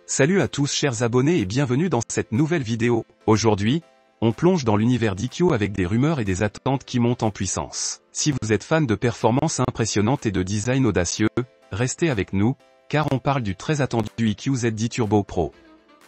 Salut à tous chers abonnés et bienvenue dans cette nouvelle vidéo. Aujourd'hui, on plonge dans l'univers d'IQ avec des rumeurs et des attentes qui montent en puissance. Si vous êtes fan de performances impressionnantes et de design audacieux, restez avec nous, car on parle du très attendu IQ Z10 Turbo Pro.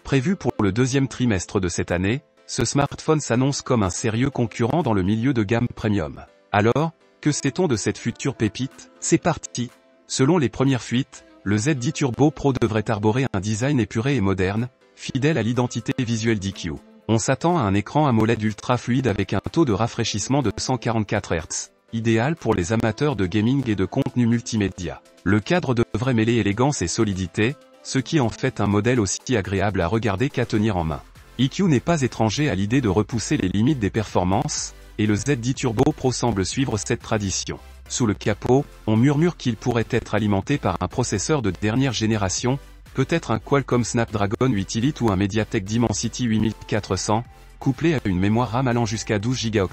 Prévu pour le deuxième trimestre de cette année, ce smartphone s'annonce comme un sérieux concurrent dans le milieu de gamme premium. Alors, que sait-on de cette future pépite? C'est parti! Selon les premières fuites, le Z10 Turbo Pro devrait arborer un design épuré et moderne, fidèle à l'identité visuelle d'IQ. On s'attend à un écran AMOLED ultra fluide avec un taux de rafraîchissement de 144 Hz, idéal pour les amateurs de gaming et de contenu multimédia. Le cadre devrait mêler élégance et solidité, ce qui en fait un modèle aussi agréable à regarder qu'à tenir en main. IQ n'est pas étranger à l'idée de repousser les limites des performances, et le Z10 Turbo Pro semble suivre cette tradition. Sous le capot, on murmure qu'il pourrait être alimenté par un processeur de dernière génération, peut-être un Qualcomm Snapdragon 8 Elite ou un MediaTek Dimensity 8400, couplé à une mémoire RAM allant jusqu'à 12 Go.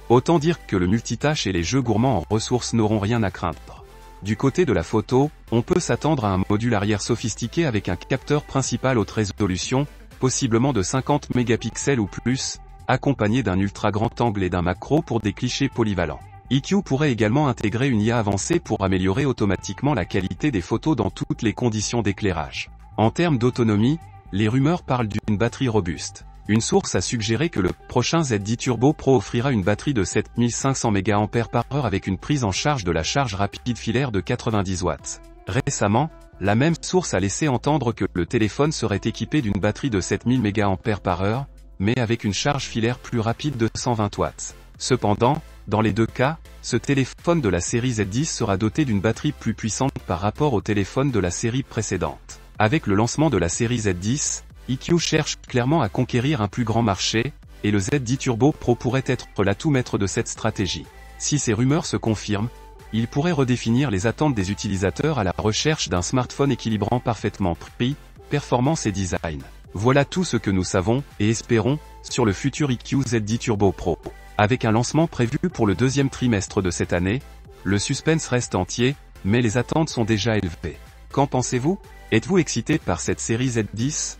Autant dire que le multitâche et les jeux gourmands en ressources n'auront rien à craindre. Du côté de la photo, on peut s'attendre à un module arrière sophistiqué avec un capteur principal haute résolution, possiblement de 50 mégapixels ou plus, accompagné d'un ultra grand angle et d'un macro pour des clichés polyvalents. IQ pourrait également intégrer une IA avancée pour améliorer automatiquement la qualité des photos dans toutes les conditions d'éclairage. En termes d'autonomie, les rumeurs parlent d'une batterie robuste. Une source a suggéré que le prochain Z10 Turbo Pro offrira une batterie de 7500 mAh avec une prise en charge de la charge rapide filaire de 90 watts. Récemment, la même source a laissé entendre que le téléphone serait équipé d'une batterie de 7000 mAh, mais avec une charge filaire plus rapide de 120 watts. Cependant, dans les deux cas, ce téléphone de la série Z10 sera doté d'une batterie plus puissante par rapport au téléphone de la série précédente. Avec le lancement de la série Z10, IQ cherche clairement à conquérir un plus grand marché, et le Z10 Turbo Pro pourrait être l'atout maître de cette stratégie. Si ces rumeurs se confirment, il pourrait redéfinir les attentes des utilisateurs à la recherche d'un smartphone équilibrant parfaitement prix, performance et design. Voilà tout ce que nous savons, et espérons, sur le futur IQ Z10 Turbo Pro. Avec un lancement prévu pour le deuxième trimestre de cette année, le suspense reste entier, mais les attentes sont déjà élevées. Qu'en pensez-vous? Êtes-vous excité par cette série Z10?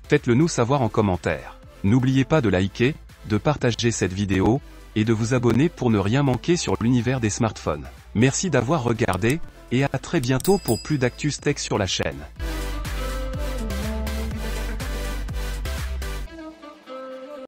Faites-le nous savoir en commentaire. N'oubliez pas de liker, de partager cette vidéo, et de vous abonner pour ne rien manquer sur l'univers des smartphones. Merci d'avoir regardé, et à très bientôt pour plus d'actus tech sur la chaîne.